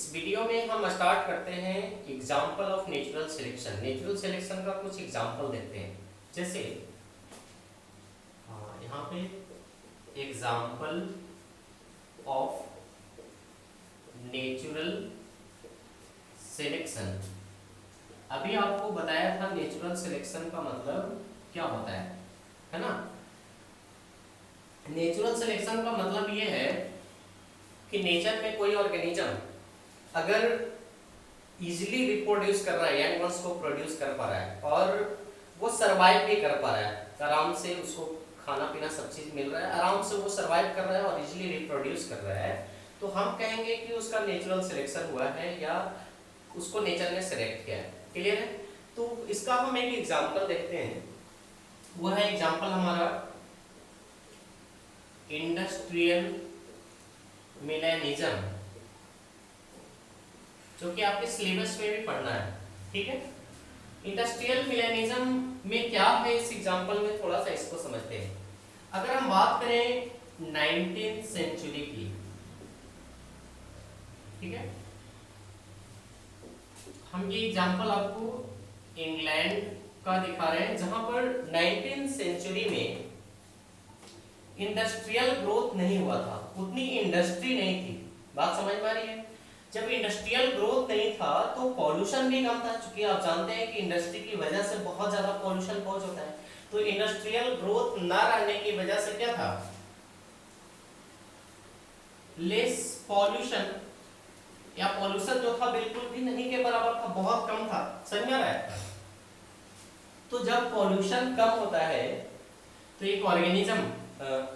इस वीडियो में हम स्टार्ट करते हैं example of natural selection. Natural selection का कुछ एग्जाम्पल देखते हैं। जैसे यहाँ पे एग्जाम्पल ऑफ नेचुरल सिलेक्शन। अभी आपको बताया था नेचुरल सिलेक्शन का मतलब क्या होता है ना। नेचुरल सिलेक्शन का मतलब ये है कि नेचर में कोई ऑर्गेनिज्म अगर इजीली रिप्रोड्यूस कर रहा है, यंग वंस को प्रोड्यूस कर पा रहा है और वो सरवाइव भी कर पा रहा है, आराम से उसको खाना पीना सब चीज मिल रहा है, आराम से वो सरवाइव कर रहा है और इजीली रिप्रोड्यूस कर रहा है, तो हम कहेंगे कि उसका नेचुरल सिलेक्शन हुआ है या उसको नेचर ने सिलेक्ट किया है। क्लियर है? तो इसका हम एक एग्जाम्पल देखते हैं। वो है एग्जाम्पल हमारा इंडस्ट्रियल मिलेनिज्म, जो कि आपके सिलेबस में भी पढ़ना है। ठीक है, इंडस्ट्रियल मिलेनिज्म में क्या है इस एग्जांपल में थोड़ा सा इसको समझते हैं। अगर हम बात करें 19th सेंचुरी की, ठीक है, हम ये एग्जांपल आपको इंग्लैंड का दिखा रहे हैं जहां पर 19th सेंचुरी में इंडस्ट्रियल ग्रोथ नहीं हुआ था, उतनी इंडस्ट्री नहीं थी। बात समझ में आ रही है? जब इंडस्ट्रियल ग्रोथ नहीं था तो पॉल्यूशन भी कम था, क्योंकि आप जानते हैं कि इंडस्ट्री की वजह से बहुत ज्यादा पॉल्यूशन पहुंच होता है। तो इंडस्ट्रियल ग्रोथ ना रहने की वजह से क्या था, लेस पॉल्यूशन, या पॉल्यूशन जो था बिल्कुल भी नहीं के बराबर था, बहुत कम था। समझ में आ रहा है? तो जब पॉल्यूशन कम होता है तो एक ऑर्गेनिज्म,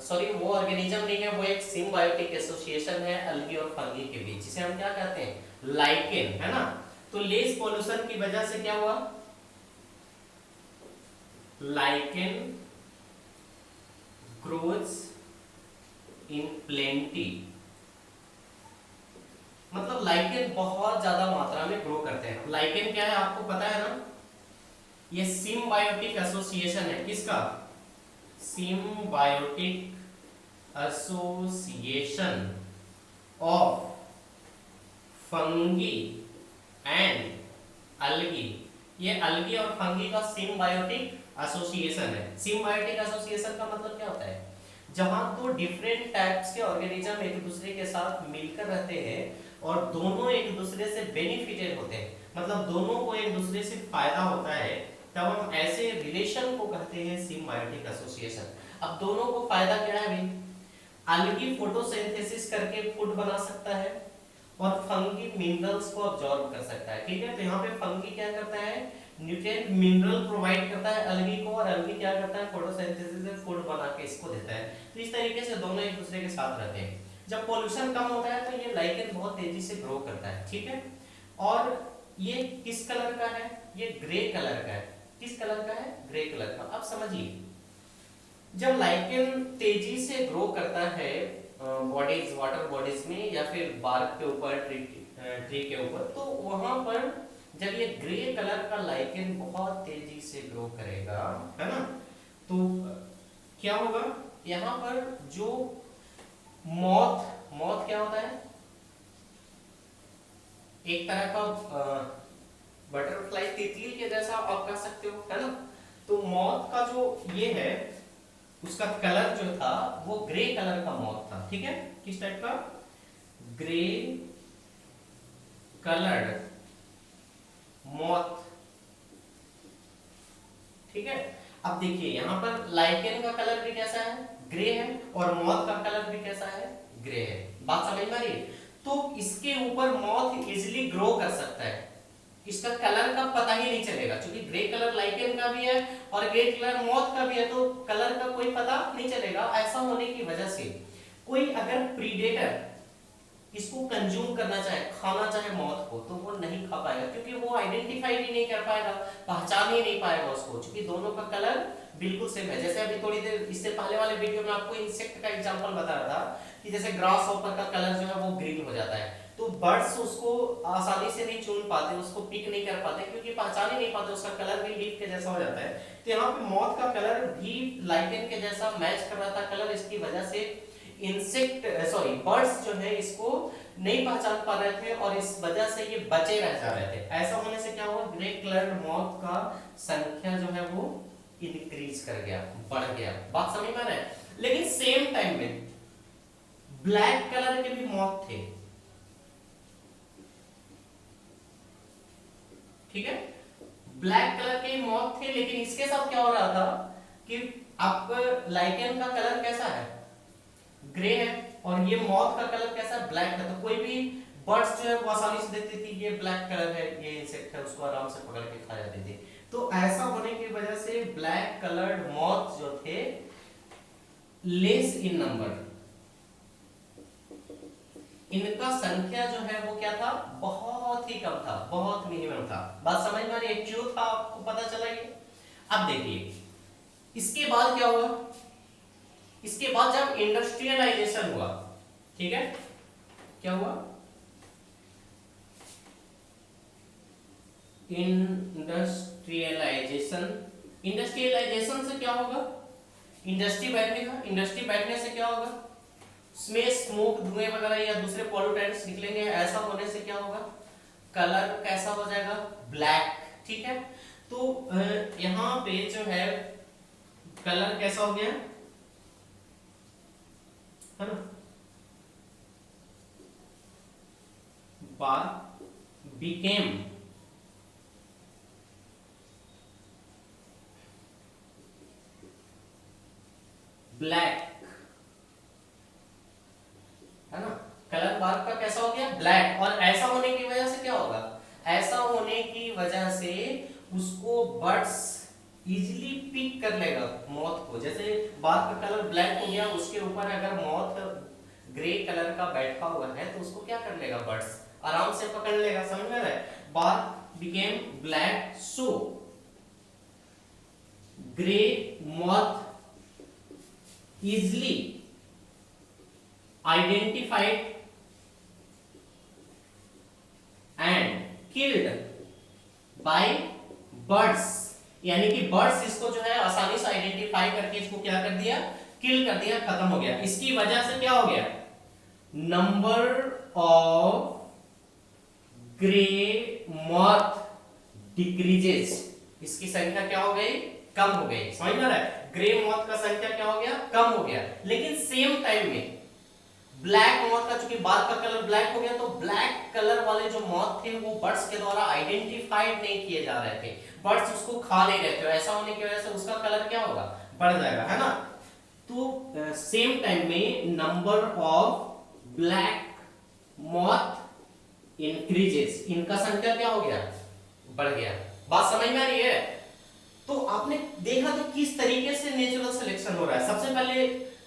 सॉरी वो ऑर्गेनिज्म नहीं है, वो एक सिम्बायोटिक एसोसिएशन है अलगी और फंगी के बीच, जिसे हम क्या कहते हैं, लाइकेन, है ना। तो लेस पॉल्यूशन की वजह से क्या हुआ, लाइकेन ग्रोज इन प्लेंटी, मतलब लाइकेन बहुत ज्यादा मात्रा में ग्रो करते हैं। लाइकेन क्या है आपको पता है ना, ये सिम्बायोटिक एसोसिएशन है, किसका, symbiotic association of fungi and algae. ये अलगी और फंगी का सिम्बायोटिक एसोसिएशन है। सिम्बायोटिक एसोसिएशन का मतलब क्या होता है, जहां दो डिफरेंट टाइप्स के ऑर्गेनिज्म एक दूसरे के साथ मिलकर रहते हैं और दोनों एक दूसरे से बेनिफिटेड होते हैं, मतलब दोनों को एक दूसरे से फायदा होता है, तब हम ऐसे रिलेशन को कहते हैं सिम्बायोटिक एसोसिएशन। अब दोनों को फायदा क्या है भाई, अलगी फोटोसिंथेसिस करके फूड बना सकता है और फंगी मिनरल्स को अब्सॉर्ब कर सकता है। ठीक है, तो यहाँ पे फंगी क्या करता है, न्यूट्रिएंट मिनरल प्रोवाइड करता है अलगी को, और अलगी क्या करता है, फोटोसिंथेसिस से फूड बना के इसको देता है। तो इस तरीके से दोनों एक दूसरे के साथ रहते हैं। जब पॉल्यूशन कम होता है तो ये लाइकेन बहुत तेजी से ग्रो करता है। ठीक है, और ये किस कलर का है, ये ग्रे कलर का है। किस कलर का है, ग्रे कलर का। अब समझिए, जब लाइकेन तेजी से ग्रो करता है बॉडीज, वाटर बॉडीज में या फिर बार्क के ऊपर, ट्री के ऊपर, तो वहां पर जब ये ग्रे कलर का लाइकेन बहुत तेजी से ग्रो करेगा, है ना, तो क्या होगा, यहाँ पर जो मॉथ, मॉथ क्या होता है, एक तरह का बटरफ्लाई, तितली के जैसा आप कह सकते हो, है ना। तो मॉथ का जो ये है, उसका कलर जो था वो ग्रे कलर का मॉथ था। ठीक है, किस टाइप का, ग्रे कलर्ड मॉथ। ठीक है, अब देखिए यहाँ पर लाइकेन का कलर भी कैसा है, ग्रे है, और मॉथ का कलर भी कैसा है, ग्रे है। बात समझ में आ रही है? तो इसके ऊपर मॉथ इजिली ग्रो कर सकता है, इसका कलर का पता ही नहीं चलेगा, क्योंकि ग्रे कलर लाइकेन का भी है और ग्रे कलर मॉथ का भी है, तो कलर का कोई पता नहीं चलेगा। ऐसा होने की वजह से कोई अगर प्रीडेटर इसको कंज्यूम करना चाहे, खाना चाहे मॉथ को, तो वो नहीं खा पाएगा, क्योंकि वो आइडेंटिफाई भी नहीं कर पाएगा, पहचान ही नहीं पाएगा उसको, क्योंकि दोनों का कलर बिल्कुल सेम है। जैसे अभी थोड़ी देर इससे पहले वाले वीडियो में आपको इंसेक्ट का एग्जांपल बता रहा था कि जैसे ग्रास हॉपर का कलर जो है वो ग्रीन हो जाता है, तो बर्ड्स उसको आसानी से नहीं चुन पाते, उसको पिक नहीं कर पाते, क्योंकि पहचान ही नहीं पाते, उसका कलर भी लीफ के जैसा हो जाता है। तो यहाँ पे मॉथ का कलर भी लाइकेन के जैसा मैच कर रहा था कलर, इसकी वजह से इंसेक्ट, सॉरी, बर्ड्स जो है इसको नहीं पहचान पा रहे थे और इस वजह से ये बचे रह जा रहे थे। ऐसा होने से क्या हुआ, ग्रे कलर्ड मॉथ का संख्या जो है वो इंक्रीज कर गया, बढ़ गया। बात समझ में आ रहा है। लेकिन सेम टाइम में ब्लैक कलर के भी मॉथ थे, ठीक है, ब्लैक कलर के मॉथ थे, लेकिन इसके साथ क्या हो रहा था कि अब लाइकेन का कलर कैसा है, ग्रे है, और ये मॉथ का कलर कैसा है, ब्लैक है। तो कोई भी बर्ड्स जो है वो आसानी से देखती थी ये ब्लैक कलर है, ये इंसेक्ट है, उसको आराम से पकड़ के खा जाती थी। तो ऐसा होने की वजह से ब्लैक कलर्ड मॉथ जो थे लेस इन नंबर, इनका संख्या जो है वो क्या था, बहुत ही कम था, बहुत मिनिमम था। बात समझ में आ रही है, क्यों था आपको पता चला ये। अब देखिए इसके बाद क्या हुआ, इसके बाद जब इंडस्ट्रियलाइजेशन हुआ, ठीक है, क्या हुआ, इंडस्ट्रियलाइजेशन, इंडस्ट्रियलाइजेशन से क्या होगा, इंडस्ट्री बैठेगा, इंडस्ट्री बैठने से क्या होगा, उसमें स्मोक, धुएं वगैरह या दूसरे पॉल्यूटेंट्स निकलेंगे। ऐसा होने से क्या होगा, कलर कैसा हो जाएगा, ब्लैक, ठीक है। तो यहां पे जो है कलर कैसा हो गया है ना, बार बिकेम ब्लैक, है ना, कलर बार का कैसा हो गया, ब्लैक। और ऐसा होने की वजह से क्या होगा, ऐसा होने की वजह से उसको बर्ड्स इजीली पिक कर लेगा मॉथ को। जैसे बार का कलर ब्लैक हो गया, उसके ऊपर अगर मॉथ ग्रे कलर का बैठा हुआ है तो उसको क्या कर लेगा, बर्ड्स आराम से पकड़ लेगा। समझ में आ रहा है, bark became black, so grey moth easily identified and killed by birds, यानी कि बर्ड्स इसको जो है आसानी से आइडेंटिफाई करके इसको क्या कर दिया, किल कर दिया, खत्म हो गया। इसकी वजह से क्या हो गया, number of grey moth decreases, इसकी संख्या क्या हो गई, कम हो गई। समझ में आ रहा है, ग्रे मॉथ का संख्या क्या हो गया, कम हो गया। लेकिन सेम टाइम में ब्लैक मॉथ का, चूंकि बाल का कलर ब्लैक हो गया, तो ब्लैक कलर वाले जो मॉथ थे वो बर्ड्स के द्वारा आइडेंटिफाइड नहीं किए जा रहे थे, बर्ड्स उसको खा नहीं रहे थे। ऐसा होने की वजह से उसका कलर क्या होगा, बढ़ जाएगा, है ना। तो सेम टाइम में number of black moth increases, इनका संख्या क्या हो गया, बढ़ गया। बात समझ में आ रही है। तो आपने देखा तो किस तरीके से नेचुरल सिलेक्शन हो रहा है। सबसे पहले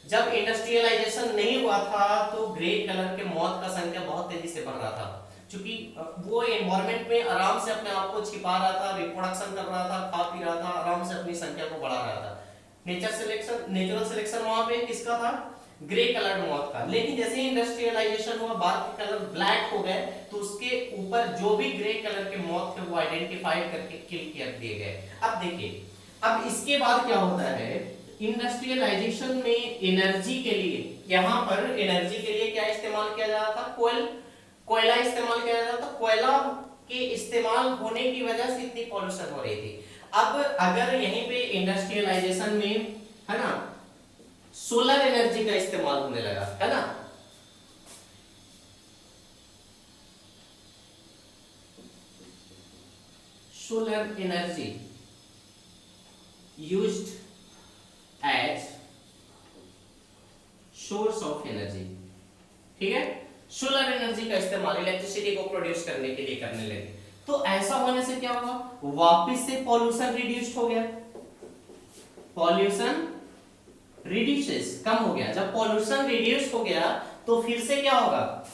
जब इंडस्ट्रियलाइजेशन नहीं हुआ था तो ग्रे कलर के मॉथ का संख्या बहुत तेजी से बढ़ रहा था, क्योंकि वो एनवायरनमेंट में आराम से अपने आप को छिपा रहा था, रिप्रोडक्शन कर रहा था, खा पी रहा था, आराम से अपनी संख्या को बढ़ा रहा था। नेचुरल सिलेक्शन वहां पे किसका था, ग्रे कलर्ड मॉथ का। लेकिन जैसे ही इंडस्ट्रियलाइजेशन हुआ, बार के कलर ब्लैक हो गए, तो उसके ऊपर जो भी ग्रे कलर के मॉथ थे वो आइडेंटिफाइड करके किल कर दिए गए। अब देखिए, अब इसके बाद क्या होता है, इंडस्ट्रियलाइजेशन में एनर्जी के लिए, यहां पर एनर्जी के लिए क्या इस्तेमाल किया जा रहा था, कोयला इस्तेमाल किया जा रहा था। कोयला के इस्तेमाल होने की वजह से इतनी पॉल्यूशन हो रही थी। अब अगर यहीं पे इंडस्ट्रियलाइजेशन में, है ना, सोलर एनर्जी का इस्तेमाल होने लगा, है ना, solar energy used as source of energy, ठीक है, सोलर एनर्जी का इस्तेमाल इलेक्ट्रिसिटी को प्रोड्यूस करने के लिए करने लगे। तो ऐसा होने से क्या होगा, वापस से पॉल्यूशन रिड्यूस्ड हो गया, पॉल्यूशन रिड्यूसेस, कम हो गया। जब पॉल्यूशन रिड्यूस हो गया तो फिर से क्या होगा,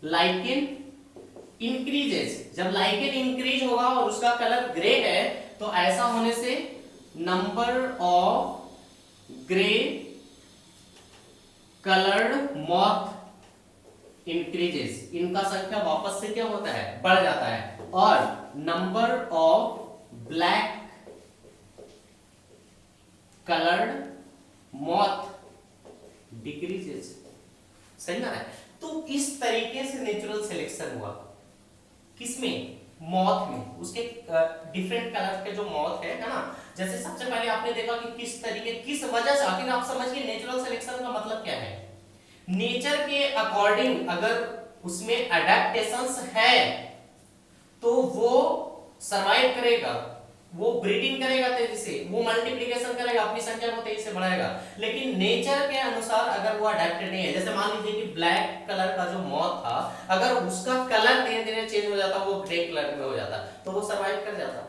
लाइकेन इंक्रीजेस। जब लाइकेन इंक्रीज होगा और उसका कलर ग्रे है, तो ऐसा होने से number of grey coloured moth increases, इनका संख्या वापस से क्या होता है, बढ़ जाता है। और number of black coloured moth decreases, समझ में आ रहा है? तो इस तरीके से नेचुरल सिलेक्शन हुआ। किसमें? मॉथ में। उसके डिफरेंट कलर के जो मॉथ है ना, जैसे सबसे पहले आपने देखा कि किस तरीके, किस वजह से, आखिर आप समझिए नेचुरल सिलेक्शन का मतलब क्या है। नेचर के अकॉर्डिंग अगर उसमें अडेप्टेशंस है तो वो सरवाइव करेगा, वो ब्रीडिंग करेगा तेजी से, वो मल्टीप्लिकेशन करेगा, अपनी संख्या को तेजी से बढ़ाएगा। लेकिन नेचर के अनुसार अगर वो अडेप्टेड नहीं है, जैसे मान लीजिए कि ब्लैक कलर का जो मॉथ था, अगर उसका कलर धीरे धीरे चेंज हो जाता, वो ग्रे कलर में हो जाता, तो वो सरवाइव कर जाता।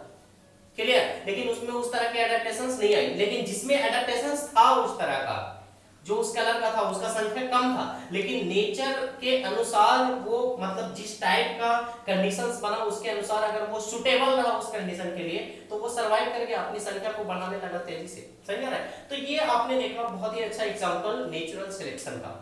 क्लियर? लेकिन उसमें उस तरह के अडेप्टेशंस नहीं आई। लेकिन जिसमें अडेप्टेशंस था उस तरह का, जो उस कलर का था, उसका संख्या कम था, लेकिन नेचर के अनुसार वो मतलब जिस टाइप का कंडीशंस बना उसके अनुसार अगर वो सुटेबल रहा उस कंडीशन के लिए, तो वो सरवाइव करके अपनी संख्या को बढ़ाने लगा तेजी से। समझ रहा है? तो ये आपने देखा बहुत ही अच्छा एग्जांपल नेचुरल सिलेक्शन का।